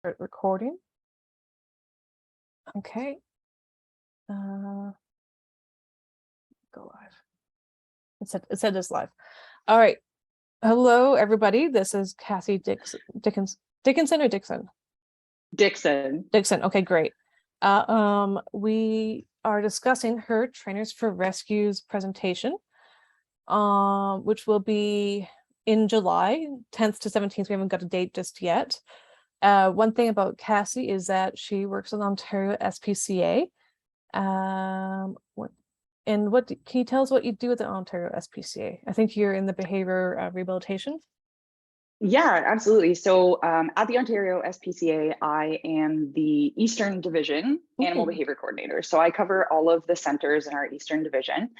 Start recording. Okay. Go live. It said this live. All right. Hello, everybody. This is Kassie Dickinson or Dickson? Dickson. Dickson. Okay, great. We are discussing her Trainers for Rescues presentation, which will be in July 10th to 17th. We haven't got a date just yet. One thing about Kassie is that she works with Ontario SPCA. Can you tell us what you do with the Ontario SPCA? I think you're in the behavior rehabilitation. Yeah, absolutely. So at the Ontario SPCA, I am the Eastern Division Animal Behavior Coordinator. So I cover all of the centers in our Eastern Division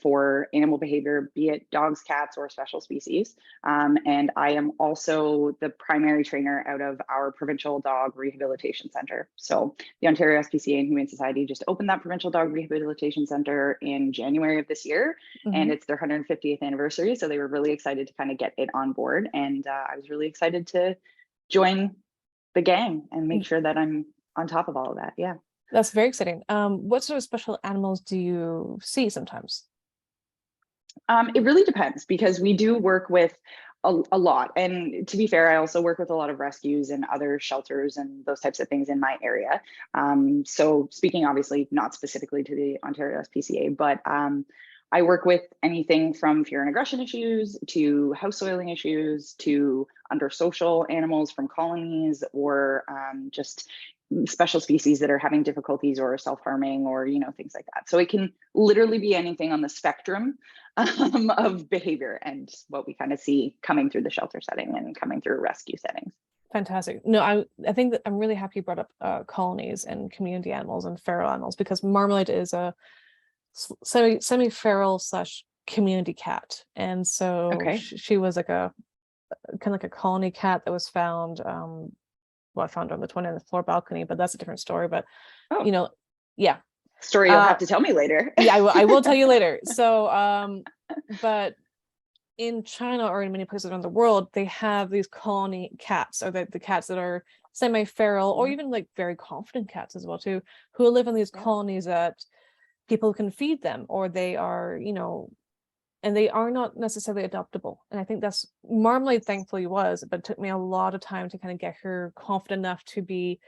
for animal behavior, be it dogs, cats, or special species. And I am also the primary trainer out of our Provincial Dog Rehabilitation Center. So the Ontario SPCA and Humane Society just opened that Provincial Dog Rehabilitation Center in January of this year, and it's their 150th anniversary. So they were really excited to kind of get it on board. And I was really excited to join the gang and make sure that I'm on top of all of that. Yeah. That's very exciting. What sort of special animals do you see sometimes? It really depends, because we do work with a lot. And to be fair, I also work with a lot of rescues and other shelters and those types of things in my area. So speaking obviously not specifically to the Ontario SPCA, but I work with anything from fear and aggression issues to house soiling issues to under social animals from colonies, or just special species that are having difficulties or self-harming, or things like that. So it can literally be anything on the spectrum of behavior and what we kind of see coming through the shelter setting and coming through rescue settings. Fantastic. No, I think that I'm really happy you brought up colonies and community animals and feral animals, because Marmalade is a semi-feral / community cat, and so she was like a kind of like a colony cat that was found. I found her on the 20th floor balcony, but that's a different story. But yeah, story you'll have to tell me later. Yeah, I will tell you later. So but in China or in many places around the world, they have these colony cats, or the cats that are semi-feral, or even like very confident cats as well too, who live in these colonies that people can feed them, or they are, and they are not necessarily adoptable. And I think that's Marmalade thankfully was, but it took me a lot of time to kind of get her confident enough to be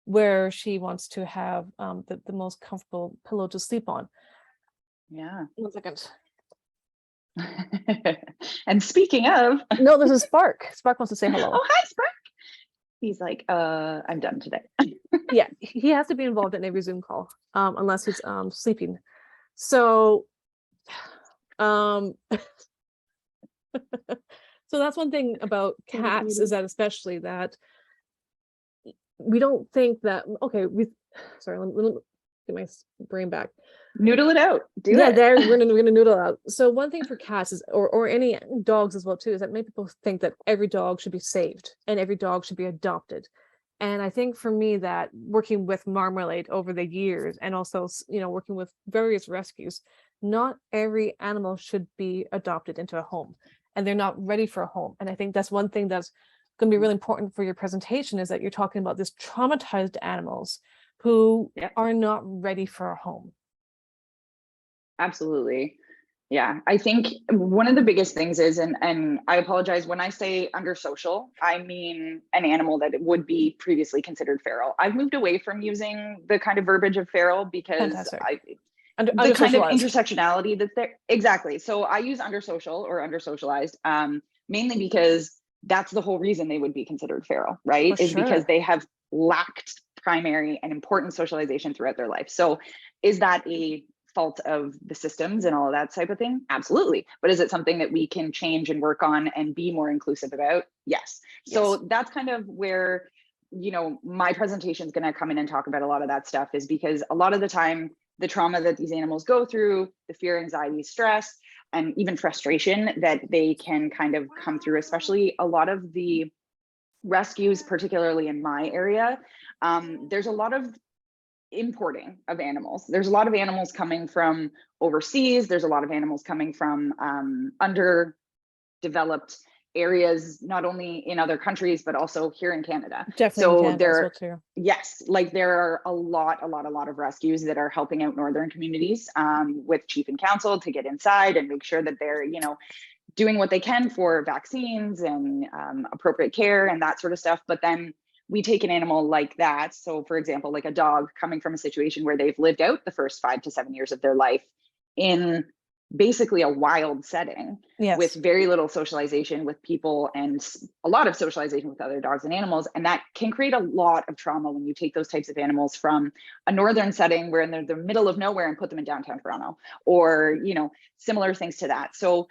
where she wants to have the most comfortable pillow to sleep on. Yeah. 1 second. And speaking of, no, this is Spark. Spark wants to say hello. Oh, hi, Spark. He's like, I'm done today. Yeah, he has to be involved in every Zoom call, unless he's sleeping. So so that's one thing about cats, is that especially that we don't think that, sorry, let me get my brain back. Noodle it out. We're gonna noodle out. So one thing for cats is, or any dogs as well too, is that many people think that every dog should be saved and every dog should be adopted. And I think for me, that working with Marmalade over the years, and also working with various rescues, not every animal should be adopted into a home, and they're not ready for a home. And I think that's one thing that's going to be really important for your presentation, is that you're talking about this traumatized animals who are not ready for a home. Absolutely. Yeah, I think one of the biggest things is, and I apologize, when I say under social, I mean an animal that would be previously considered feral. I've moved away from using the kind of verbiage of feral, because the kind of intersectionality that's there. Exactly. So I use under social or under socialized, mainly because that's the whole reason they would be considered feral, right? Because they have lacked primary and important socialization throughout their life. So is that a fault of the systems and all of that type of thing? Absolutely. But is it something that we can change and work on and be more inclusive about? Yes. So that's kind of where, my presentation is going to come in and talk about a lot of that stuff, is because a lot of the time, the trauma that these animals go through, the fear, anxiety, stress, and even frustration that they can kind of come through, especially a lot of the rescues, particularly in my area, there's a lot of importing of animals. There's a lot of animals coming from overseas. There's a lot of animals coming from underdeveloped areas, not only in other countries, but also here in Canada. Definitely in So Canada as well too. yes, like there are a lot of rescues that are helping out northern communities with chief and council to get inside and make sure that they're, you know, doing what they can for vaccines and appropriate care and that sort of stuff. But then we take an animal like that. So for example, like a dog coming from a situation where they've lived out the first 5 to 7 years of their life in basically a wild setting with Yes. very little socialization with people and a lot of socialization with other dogs and animals. And that can create a lot of trauma when you take those types of animals from a northern setting where they're in the middle of nowhere and put them in downtown Toronto, or, you know, similar things to that. So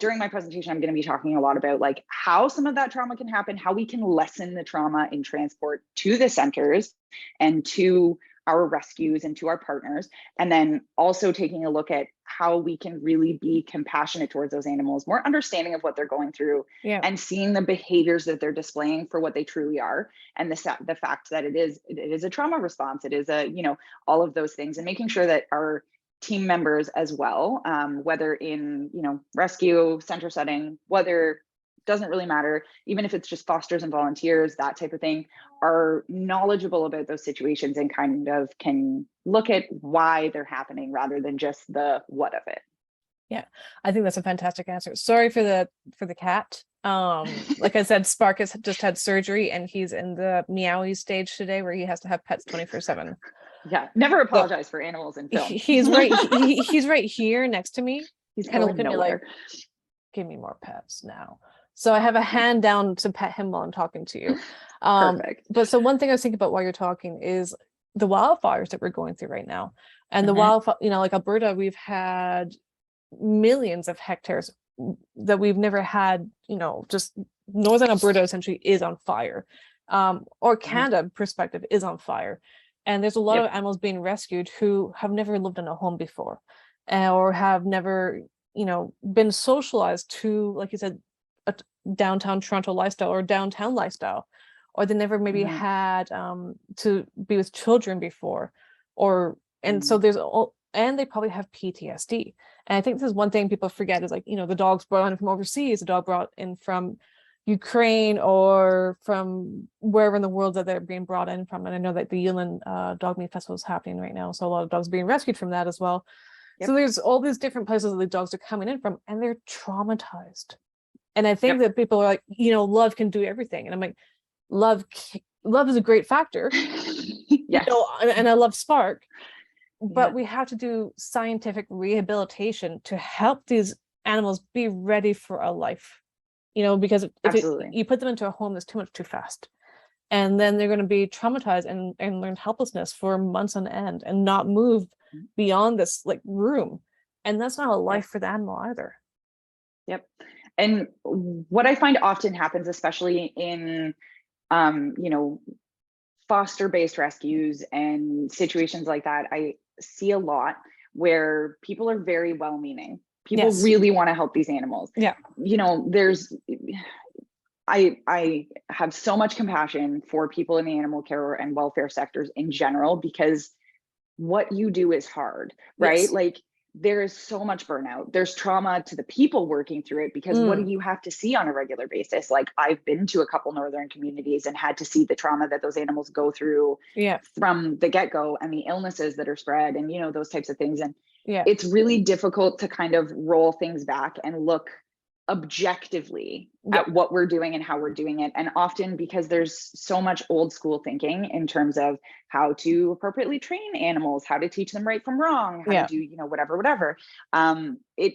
during my presentation, I'm going to be talking a lot about like how some of that trauma can happen, how we can lessen the trauma in transport to the centers and to our rescues and to our partners, and then also taking a look at how we can really be compassionate towards those animals, more understanding of what they're going through, and seeing the behaviors that they're displaying for what they truly are, and the fact that it is a trauma response, it is a, you know, all of those things, and making sure that our team members as well, whether in, you know, rescue center setting, whether doesn't really matter, even if it's just fosters and volunteers, that type of thing, are knowledgeable about those situations and kind of can look at why they're happening rather than just the what of it. Yeah, I think that's a fantastic answer. Sorry for the cat. Like I said, Spark has just had surgery and he's in the meowy stage today where he has to have pets 24/7. Yeah, never apologize for animals in film. He's right. He's right here next to me. He's kind of going looking at me like, nowhere. give me more pets now. So I have a hand down to pet him while I'm talking to you. Perfect. But so one thing I was thinking about while you're talking is the wildfires that we're going through right now. And the wildfire, you know, like Alberta, we've had millions of hectares that we've never had, you know, just northern Alberta essentially is on fire. Or Canada perspective is on fire. And there's a lot of animals being rescued who have never lived in a home before, or have never, you know, been socialized to, like you said, a downtown Toronto lifestyle or downtown lifestyle, or they never maybe had to be with children before, or and so there's all, and they probably have PTSD. And I think this is one thing people forget is, like, you know, the dogs brought in from overseas, the dog brought in from Ukraine or from wherever in the world that they're being brought in from. And I know that the Yulin Dog Meat Festival is happening right now, so a lot of dogs are being rescued from that as well. So there's all these different places that the dogs are coming in from, and they're traumatized. And I think that people are like, you know, love can do everything. And I'm like, love is a great factor. You know, and I love Spark, but we have to do scientific rehabilitation to help these animals be ready for a life, you know, because if you put them into a home that's too much too fast, and then they're going to be traumatized and learn helplessness for months on end and not move beyond this like room. And that's not a life for the animal either. And what I find often happens, especially in, you know, foster-based rescues and situations like that, I see a lot where people are very well-meaning. People really want to help these animals. You know, I have so much compassion for people in the animal care and welfare sectors in general, because what you do is hard, right? Like, there is so much burnout. There's trauma to the people working through it, because what do you have to see on a regular basis? Like, I've been to a couple northern communities and had to see the trauma that those animals go through from the get-go, and the illnesses that are spread, and, you know, those types of things. And it's really difficult to kind of roll things back and look objectively at what we're doing and how we're doing it. And often, because there's so much old school thinking in terms of how to appropriately train animals, how to teach them right from wrong, how to do, you know, whatever. It,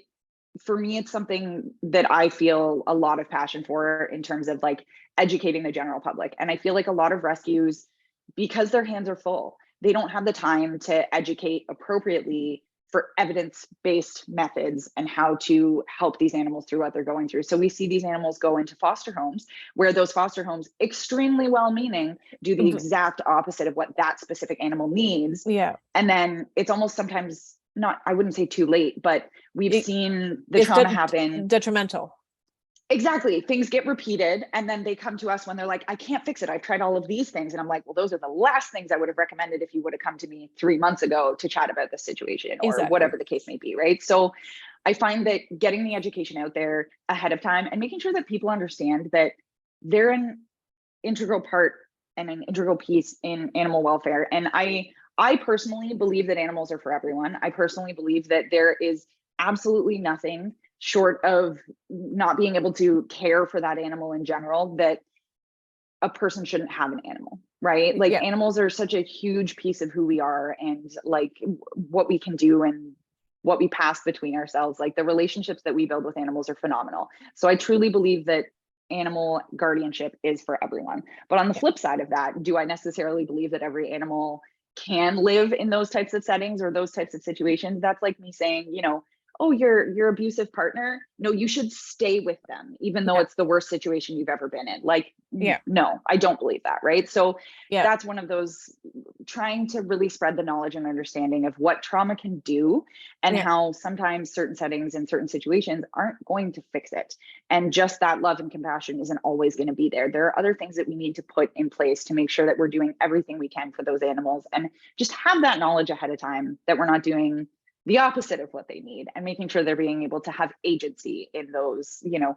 for me, it's something that I feel a lot of passion for in terms of like educating the general public. And I feel like a lot of rescues, because their hands are full, they don't have the time to educate appropriately for evidence-based methods and how to help these animals through what they're going through. So we see these animals go into foster homes, where those foster homes, extremely well-meaning, do the exact opposite of what that specific animal needs. And then it's almost sometimes not, I wouldn't say too late, but we've seen the trauma happen. Detrimental. Exactly. Things get repeated, and then they come to us when they're like, I can't fix it. I've tried all of these things. And I'm like, well, those are the last things I would have recommended if you would have come to me 3 months ago to chat about this situation, or whatever the case may be. Right. So I find that getting the education out there ahead of time and making sure that people understand that they're an integral part and an integral piece in animal welfare. And I personally believe that animals are for everyone. I personally believe that there is absolutely nothing short of not being able to care for that animal in general that a person shouldn't have an animal, right? Like animals are such a huge piece of who we are and like what we can do and what we pass between ourselves. Like the relationships that we build with animals are phenomenal. So I truly believe that animal guardianship is for everyone. But on the flip side of that, do I necessarily believe that every animal can live in those types of settings or those types of situations? That's like me saying, you know, oh, your abusive partner, no, you should stay with them, even though it's the worst situation you've ever been in. Like, no, I don't believe that, right? So that's one of those, trying to really spread the knowledge and understanding of what trauma can do and how sometimes certain settings and certain situations aren't going to fix it. And just that love and compassion isn't always going to be there. There are other things that we need to put in place to make sure that we're doing everything we can for those animals, and just have that knowledge ahead of time that we're not doing the opposite of what they need, and making sure they're being able to have agency in those, you know,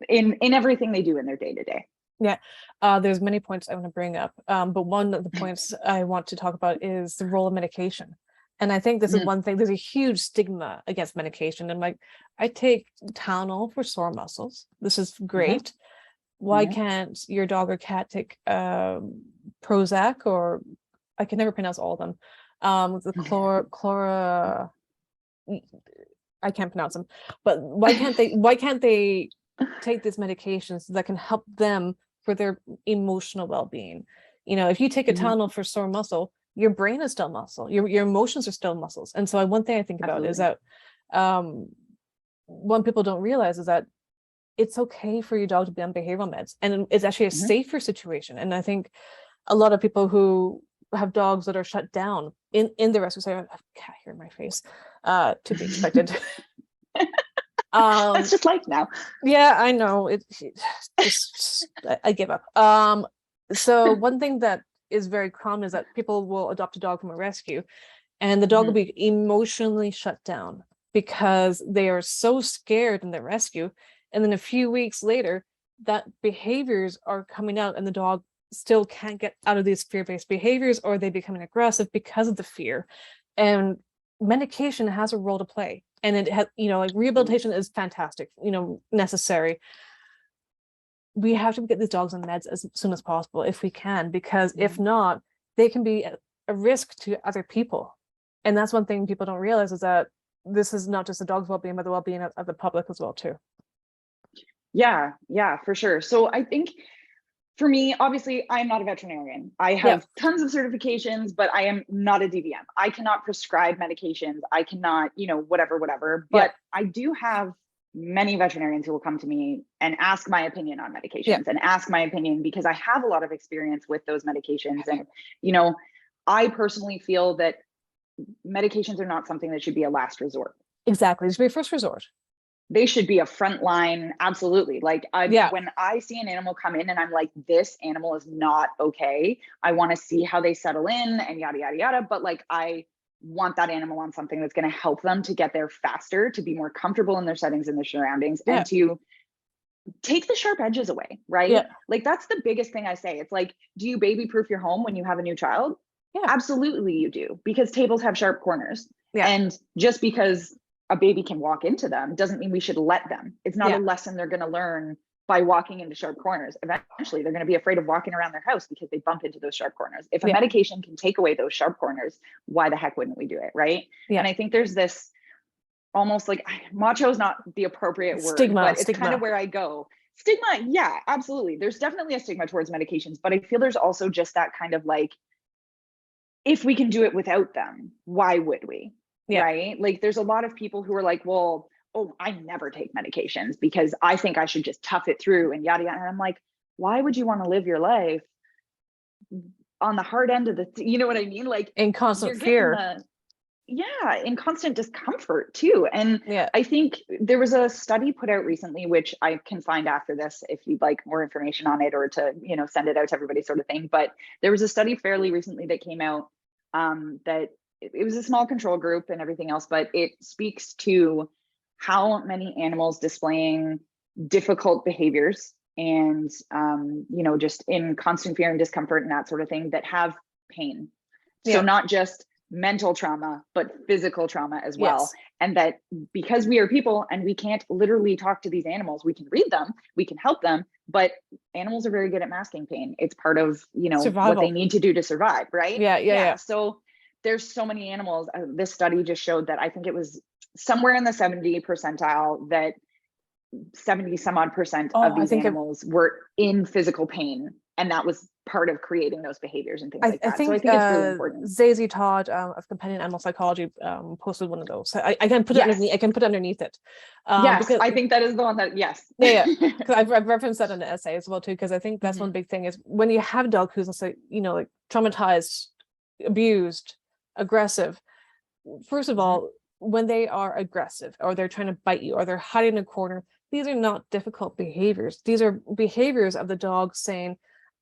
in everything they do in their day to day. There's many points I want to bring up, but one of the points I want to talk about is the role of medication. And I think this is one thing, there's a huge stigma against medication. And like, I take Tylenol for sore muscles. This is great. Why can't your dog or cat take Prozac, or I can never pronounce all of them. The chlora, I can't pronounce them, but why can't they take these medications that can help them for their emotional well-being? You know, if you take a Tylenol for sore muscle, your brain is still muscle, your emotions are still muscles. And so one thing I think about is that what people don't realize is that it's okay for your dog to be on behavioral meds, and it's actually a safer situation. And I think a lot of people who have dogs that are shut down in the rescue, say, I have a cat here in my face, to be expected. That's just life now. Yeah, I know. I give up. So one thing that is very common is that people will adopt a dog from a rescue, and the dog will be emotionally shut down because they are so scared in the rescue. And then a few weeks later, that behaviors are coming out, and the dog still can't get out of these fear-based behaviors, or they becoming aggressive because of the fear. And medication has a role to play, and it has, you know, like rehabilitation is fantastic, you know, necessary. We have to get these dogs on meds as soon as possible if we can, because if not, they can be a risk to other people. And that's one thing people don't realize, is that this is not just the dog's well-being, but the well-being of the public as well too. Yeah, for sure. So I think for me, obviously, I'm not a veterinarian. I have tons of certifications, but I am not a DVM. I cannot prescribe medications. I cannot, you know, whatever. But I do have many veterinarians who will come to me and ask my opinion on medications and ask my opinion because I have a lot of experience with those medications. And, you know, I personally feel that medications are not something that should be a last resort. Exactly. It should be a first resort. They should be a frontline. Absolutely. Like when I see an animal come in and I'm like, this animal is not okay, I want to see how they settle in and yada, yada, yada. But like, I want that animal on something that's going to help them to get there faster, to be more comfortable in their settings and their surroundings, and to take the sharp edges away. Right. Like that's the biggest thing I say. It's like, do you baby proof your home when you have a new child? Absolutely you do, because tables have sharp corners. And just because a baby can walk into them doesn't mean we should let them. It's not a lesson they're going to learn by walking into sharp corners. Eventually they're going to be afraid of walking around their house because they bump into those sharp corners. If a medication can take away those sharp corners, why the heck wouldn't we do it? Right. And I think there's this almost like, macho is not the appropriate word, but it's kind of where I go. Stigma. Yeah, absolutely. There's definitely a stigma towards medications, but I feel there's also just that kind of like, if we can do it without them, why would we? Right? Like there's a lot of people who are like, well, oh, I never take medications because I think I should just tough it through and yada, yada. And I'm like, why would you want to live your life on the hard end of the, you know what I mean? Like in constant fear. In constant discomfort too. And I think there was a study put out recently, which I can find after this if you'd like more information on it, or to, you know, send it out to everybody sort of thing. But there was a study fairly recently that came out that it was a small control group and everything else, but it speaks to how many animals displaying difficult behaviors and, just in constant fear and discomfort and that sort of thing that have pain. So Yeah. not just mental trauma, but physical trauma as well. Yes. And that because we are people and we can't literally talk to these animals, we can read them, we can help them, but animals are very good at masking pain. It's part of, what Survival. they need to do to survive, right? Yeah. So there's so many animals. This study just showed that I think it was somewhere in the 70 percentile that 70 some odd percent of these animals were in physical pain, and that was part of creating those behaviors and things like that. So I think it's really important. Zazie Todd of Companion Animal Psychology posted one of those. So I can put it underneath. I can put it underneath it. Yes, because, I think that is the one that yeah. Because I've referenced that in the essay as well too. Because I think that's one big thing is when you have a dog who's, let's say, like traumatized, abused, aggressive. First of all, when they are aggressive or they're trying to bite you or they're hiding in a corner, these are not difficult behaviors. These are behaviors of the dog saying,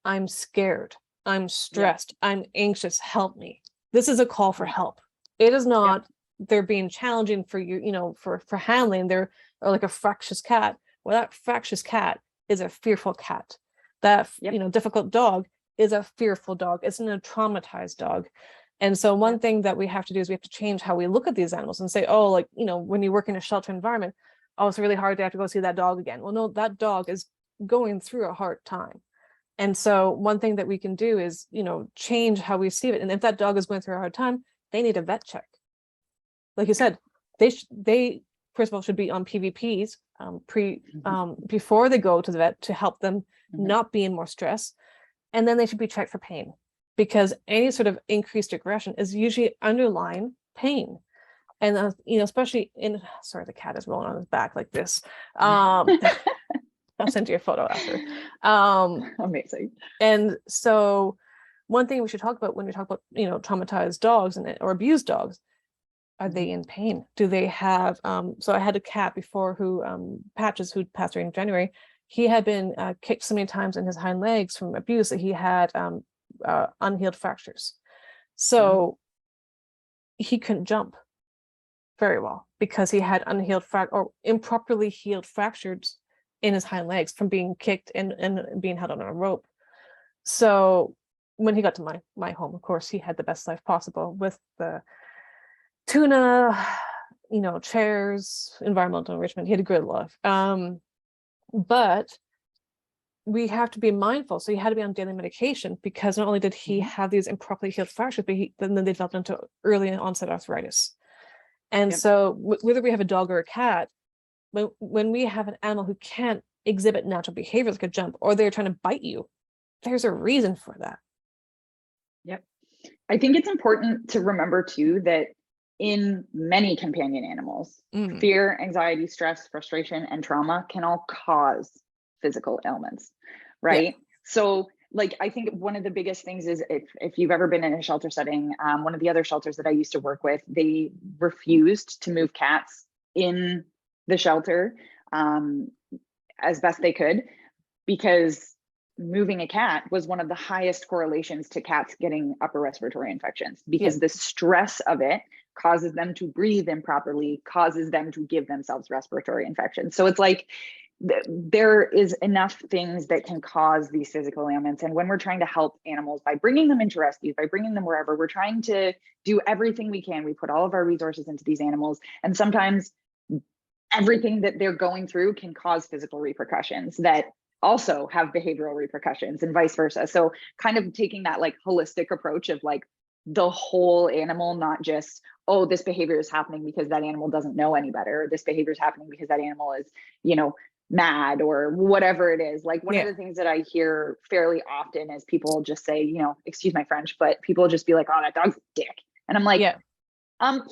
I'm scared, I'm stressed, I'm anxious, help me. This is a call for help. It is not they're being challenging for you, for handling. They're or like a fractious cat. Well, that fractious cat is a fearful cat. That difficult dog is a fearful dog. It's not a traumatized dog. And so one thing that we have to do is we have to change how we look at these animals and say, oh, like, when you work in a shelter environment, oh, it's really hard to have to go see that dog again. Well, no, that dog is going through a hard time. And so one thing that we can do is, change how we see it. And if that dog is going through a hard time, they need a vet check. Like you said, they first of all should be on PVPs before they go to the vet to help them not be in more stress. And then they should be checked for pain, because any sort of increased aggression is usually underlying pain. And especially sorry, the cat is rolling on his back like this. I'll send you a photo after. Amazing. And so one thing we should talk about when we talk about, traumatized dogs or abused dogs, are they in pain? Do they have, so I had a cat before who, Patches, who passed away in January. He had been kicked so many times in his hind legs from abuse that he had unhealed fractures. So he couldn't jump very well because he had unhealed or improperly healed fractures in his hind legs from being kicked and being held on a rope. So when he got to my home, of course, he had the best life possible with the tuna, chairs, environmental enrichment. He had a good life. But we have to be mindful. So he had to be on daily medication because not only did he have these improperly healed fractures, but then they developed into early onset arthritis. And so whether we have a dog or a cat, when we have an animal who can't exhibit natural behaviors like a jump, or they're trying to bite you, there's a reason for that. Yep. I think it's important to remember too that in many companion animals, fear, anxiety, stress, frustration, and trauma can all cause physical ailments, right? So I think one of the biggest things is if you've ever been in a shelter setting, one of the other shelters that I used to work with, they refused to move cats in the shelter as best they could, because moving a cat was one of the highest correlations to cats getting upper respiratory infections, because the stress of it causes them to breathe improperly, causes them to give themselves respiratory infections. So it's like there is enough things that can cause these physical ailments. And when we're trying to help animals by bringing them into rescues, by bringing them wherever, we're trying to do everything we can. We put all of our resources into these animals, and sometimes everything that they're going through can cause physical repercussions that also have behavioral repercussions, and vice versa. So kind of taking that holistic approach of the whole animal, not just, oh, this behavior is happening because that animal doesn't know any better, or this behavior is happening because that animal is, mad, or whatever it is. One of the things that I hear fairly often is people just say, excuse my French, but people just be like, oh, that dog's a dick. And I'm like,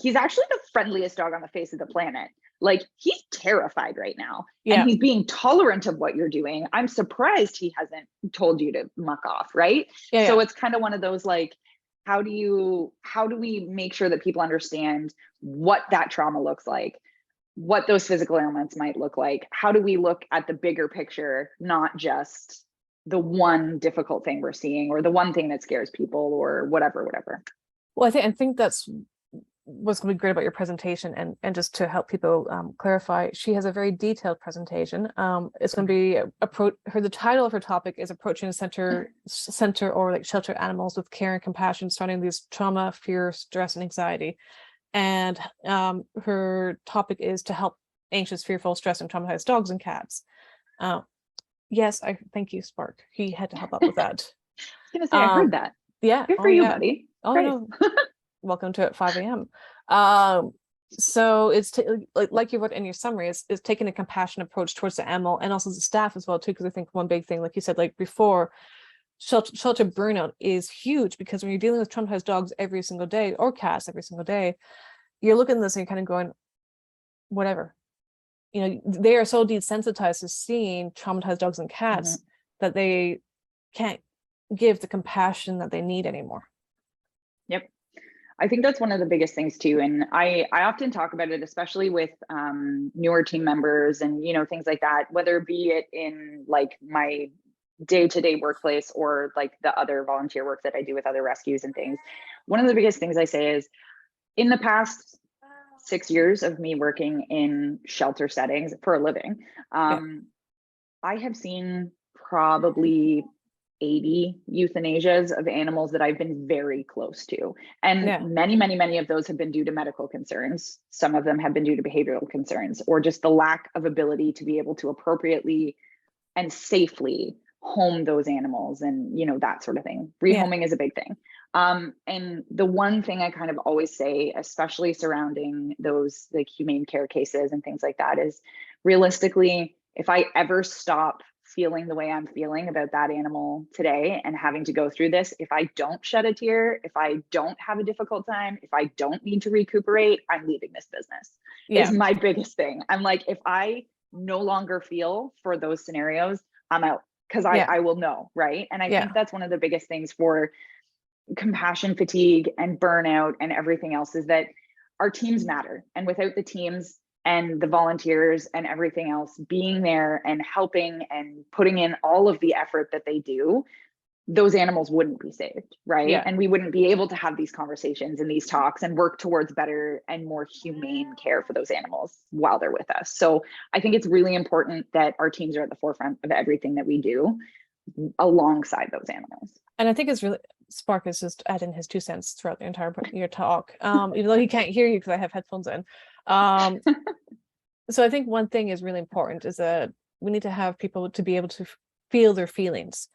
he's actually the friendliest dog on the face of the planet. He's terrified right now, and he's being tolerant of what you're doing. I'm surprised he hasn't told you to muck off, right? So it's kind of one of those how do we make sure that people understand what that trauma looks like, what those physical ailments might look like? How do we look at the bigger picture, not just the one difficult thing we're seeing, or the one thing that scares people, or whatever. Well, I think that's what's going to be great about your presentation, and just to help people clarify, she has a very detailed presentation. It's going to be the title of her topic is approaching center or like shelter animals with care and compassion, starting these trauma, fear, stress, and anxiety. And her topic is to help anxious, fearful, stressed, and traumatized dogs and cats. Yes, I thank you, Spark. He had to help out with that. I was gonna say, I heard that. Yeah. Good for you, buddy. Oh, Great. no. Welcome to at 5 a.m. So it's like you wrote in your summary, is taking a compassionate approach towards the animal and also the staff as well too, because I think one big thing, like you said, like before, shelter burnout is huge, because when you're dealing with traumatized dogs every single day, or cats every single day, you're looking at this and you're kind of going, whatever. You know, they are so desensitized to seeing traumatized dogs and cats that they can't give the compassion that they need anymore. Yep. I think that's one of the biggest things too. And I often talk about it, especially with newer team members and, you know, things like that, whether be it in like my day-to-day workplace or like the other volunteer work that I do with other rescues and things. One of the biggest things I say is, in the past 6 years of me working in shelter settings for a living, I have seen probably 80 euthanasias of animals that I've been very close to. And many of those have been due to medical concerns. Some of them have been due to behavioral concerns, or just the lack of ability to be able to appropriately and safely home those animals, and, you know, that sort of thing. Rehoming is a big thing. And the one thing I kind of always say, especially surrounding those like humane care cases and things like that, is realistically, if I ever stop feeling the way I'm feeling about that animal today and having to go through this, if I don't shed a tear, if I don't have a difficult time, if I don't need to recuperate, I'm leaving this business. Is my biggest thing. I'm like, if I no longer feel for those scenarios, I'm out, because I will know, right? And I think that's one of the biggest things for compassion fatigue and burnout and everything else, is that our teams matter. And without the teams and the volunteers and everything else being there and helping and putting in all of the effort that they do, those animals wouldn't be saved, right? And we wouldn't be able to have these conversations and these talks and work towards better and more humane care for those animals while they're with us. So I think it's really important that our teams are at the forefront of everything that we do alongside those animals. And I think it's really, Spark is just adding his 2 cents throughout the entire your talk, even though he can't hear you because I have headphones in. So I think one thing is really important, is that we need to have people to be able to feel their feelings.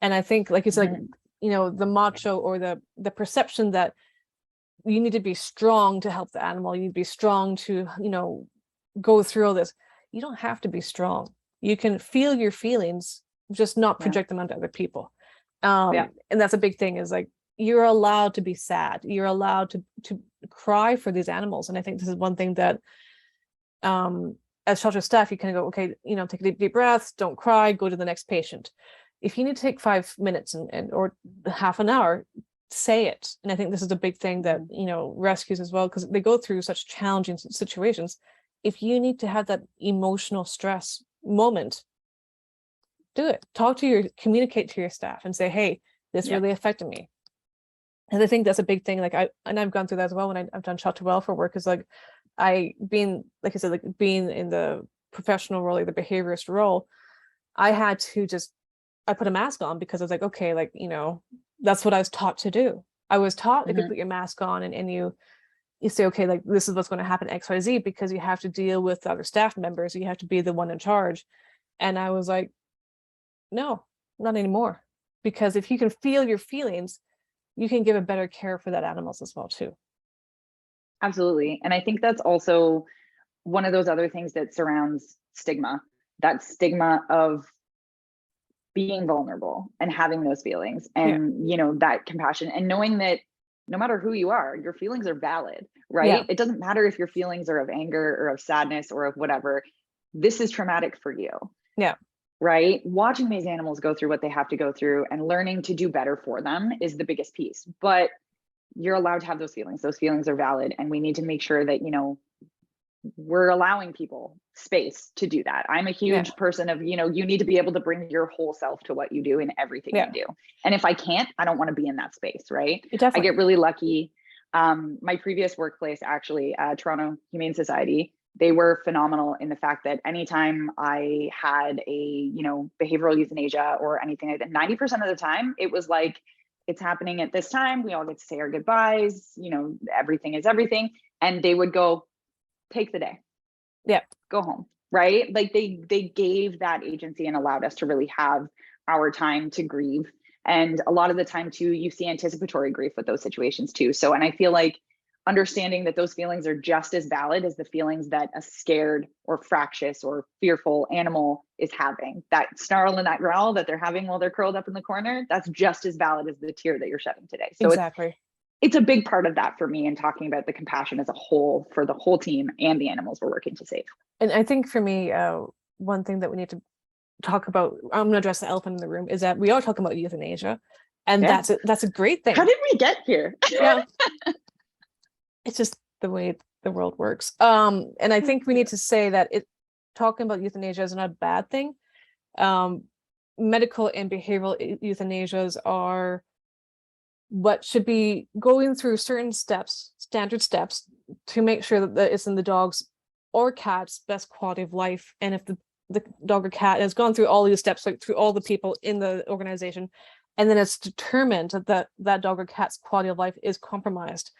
And I think, like you said, like, you know, the macho or the perception that you need to be strong to help the animal, you need to be strong to, you know, go through all this. You don't have to be strong. You can feel your feelings, just not project them onto other people. And that's a big thing, is like, you're allowed to be sad. You're allowed to cry for these animals. And I think this is one thing that as shelter staff, you kind of go, okay, you know, take a deep breath, don't cry, go to the next patient. If you need to take 5 minutes or half an hour, say it. And I think this is a big thing that, you know, rescues as well, because they go through such challenging situations. If you need to have that emotional stress moment, do it. Communicate to your staff and say, hey, this really affected me. And I think that's a big thing. Like I've gone through that as well when I've done shelter welfare work, is like, being in the professional role, like the behaviorist role, I had to I put a mask on, because I was like, okay, like, you know, that's what I was taught to do. I was taught if you put your mask on and you say, okay, like, this is what's going to happen, XYZ, because you have to deal with other staff members, you have to be the one in charge. And I was like, no, not anymore. Because if you can feel your feelings, you can give a better care for that animals as well too. Absolutely. And I think that's also one of those other things that surrounds stigma, that stigma of being vulnerable and having those feelings, and you know, that compassion, and knowing that no matter who you are, your feelings are valid, right? It doesn't matter if your feelings are of anger or of sadness or of whatever. This is traumatic for you. Right? Watching these animals go through what they have to go through and learning to do better for them is the biggest piece. But you're allowed to have those feelings. Those feelings are valid. And we need to make sure that, you know, we're allowing people space to do that. I'm a huge person of, you know, you need to be able to bring your whole self to what you do and everything you do. And if I can't, I don't want to be in that space, right? I get really lucky. My previous workplace, actually, Toronto Humane Society, they were phenomenal in the fact that anytime I had a, you know, behavioral euthanasia or anything like that, 90% of the time it was like, it's happening at this time. We all get to say our goodbyes, you know, everything is everything. And they would go, take the day. Yeah. Go home. Right. Like they gave that agency and allowed us to really have our time to grieve. And a lot of the time too, you see anticipatory grief with those situations too. So, and I feel like understanding that those feelings are just as valid as the feelings that a scared or fractious or fearful animal is having. That snarl and that growl that they're having while they're curled up in the corner, that's just as valid as the tear that you're shedding today. So Exactly. it's a big part of that for me in talking about the compassion as a whole for the whole team and the animals we're working to save. And I think for me, one thing that we need to talk about, I'm going to address the elephant in the room, is that we are talking about euthanasia, and Yeah. that's a great thing. How did we get here? Yeah. It's just the way the world works. And I think we need to say that talking about euthanasia is not a bad thing. Medical and behavioral euthanasias are what should be going through certain steps, standard steps, to make sure that it's in the dog's or cat's best quality of life. And if the dog or cat has gone through all these steps, like through all the people in the organization, and then it's determined that that dog or cat's quality of life is compromised,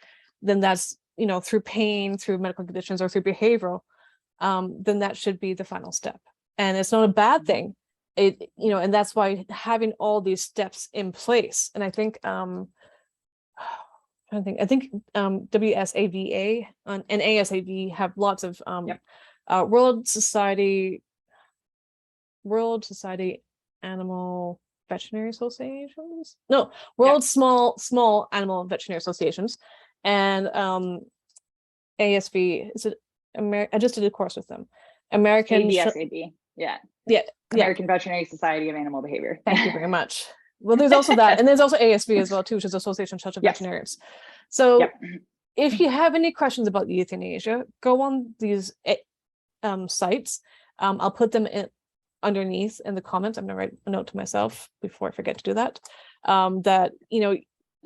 then that's, you know, through pain, through medical conditions, or through behavioral, then that should be the final step. And it's not a bad thing. It, you know, and that's why having all these steps in place. And I think I think WSAVA and ASAV have lots of World Society Animal Veterinary Associations. No, World Small Animal Veterinary Associations, and ASV. Is it I just did a course with them. American ABSAB. American Veterinary Society of Animal Behavior. Thank you very much. Well, there's also that, and there's also ASV as well too, which is Association of Shelter Veterinarians. So if you have any questions about euthanasia, go on these sites. I'll put them underneath in the comments. I'm gonna write a note to myself before I forget to do that. That, you know,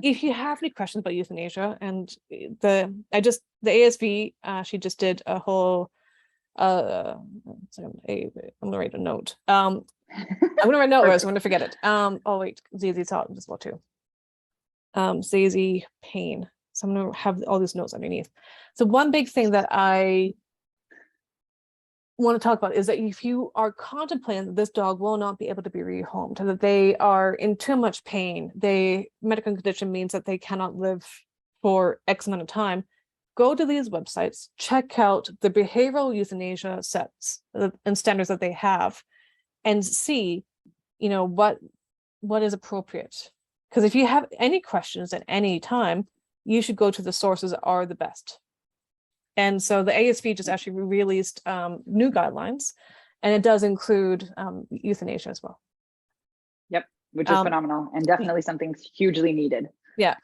if you have any questions about euthanasia, and the ASV, she just did a whole I'm gonna write a note. I'm gonna write a note, or I'm gonna forget it. Oh wait, ZZ saw it as well too. ZZ pain. So I'm gonna have all these notes underneath. So one big thing that I want to talk about is that if you are contemplating that this dog will not be able to be rehomed, that they are in too much pain, medical condition means that they cannot live for X amount of time, go to these websites, check out the behavioral euthanasia sets and standards that they have, and see, you know, what is appropriate. Because if you have any questions at any time, you should go to the sources that are the best. And so the ASV just actually released new guidelines, and it does include euthanasia as well. Yep, which is phenomenal, and definitely something hugely needed. Yeah.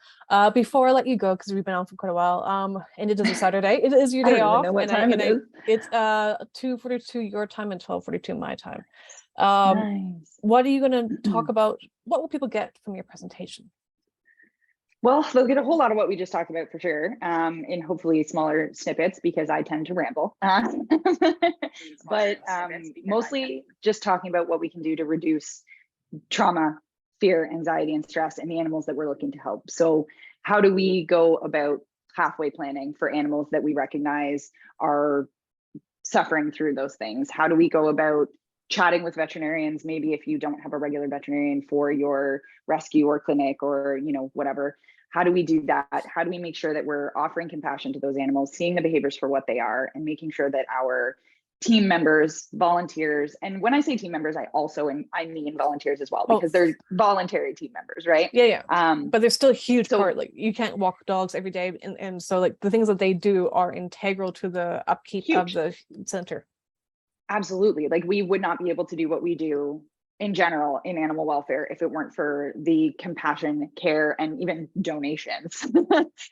Before I let you go, because we've been on for quite a while, and it is a Saturday. It is your day off. Know what time it is. It's 2:42 your time and 12:42 my time. Nice. What are you going to talk about? What will people get from your presentation? Well, they'll get a whole lot of what we just talked about for sure, in hopefully smaller snippets, because I tend to ramble. But mostly just talking about what we can do to reduce trauma, fear, anxiety, and stress in the animals that we're looking to help. So how do we go about pathway planning for animals that we recognize are suffering through those things? How do we go about chatting with veterinarians, maybe if you don't have a regular veterinarian for your rescue or clinic or, you know, whatever? How do we do that? How do we make sure that we're offering compassion to those animals, seeing the behaviors for what they are, and making sure that our team members, volunteers, and when I say team members, I mean volunteers as well, because they're voluntary team members, right? But they're still a huge part. Like, you can't walk dogs every day, and so like the things that they do are integral to the upkeep of the center. Absolutely. Like, we would not be able to do what we do in general in animal welfare if it weren't for the compassion, care, and even donations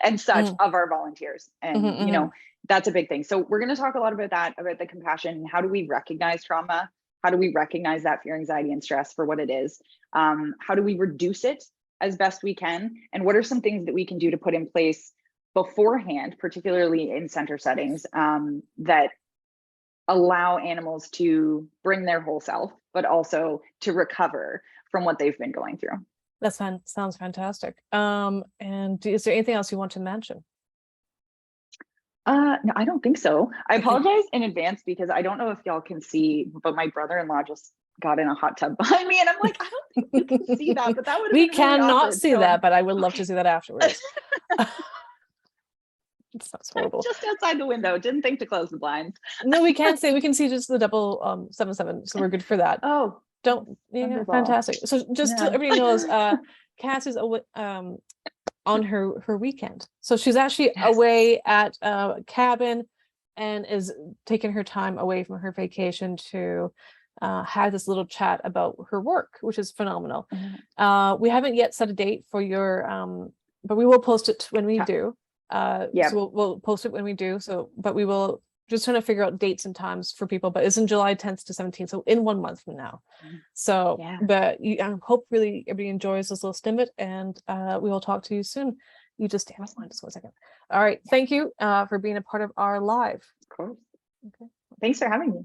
and such of our volunteers. And you know, that's a big thing. So we're going to talk a lot about that, about the compassion. How do we recognize trauma? How do we recognize that fear, anxiety, and stress for what it is? How do we reduce it as best we can? And what are some things that we can do to put in place beforehand, particularly in center settings, that allow animals to bring their whole self, but also to recover from what they've been going through. That sounds fantastic. And is there anything else you want to mention? No, I don't think so. I apologize in advance because I don't know if y'all can see, but my brother-in-law just got in a hot tub behind me, and I'm like, I don't think you can see that, but that would have We been really cannot awkward. see that, but I would love to see that afterwards. It sounds horrible. Just outside the window. Didn't think to close the blinds. No, we can't see. We can see just the double 7-7, so we're good for that. Oh, Don't fantastic. So just to everybody knows, Cass is on her weekend, so she's actually away at a cabin and is taking her time away from her vacation to have this little chat about her work, which is phenomenal. We haven't yet set a date for your but we will post it when we do. So we'll post it when we do. So, but we will just trying to figure out dates and times for people. But it's in July 10th to 17th, so in 1 month from now. So, but I hope really everybody enjoys this little snippet, and we will talk to you soon. You just stay on the line just 1 second. All right, thank you for being a part of our live. Of course. Okay. Thanks for having me.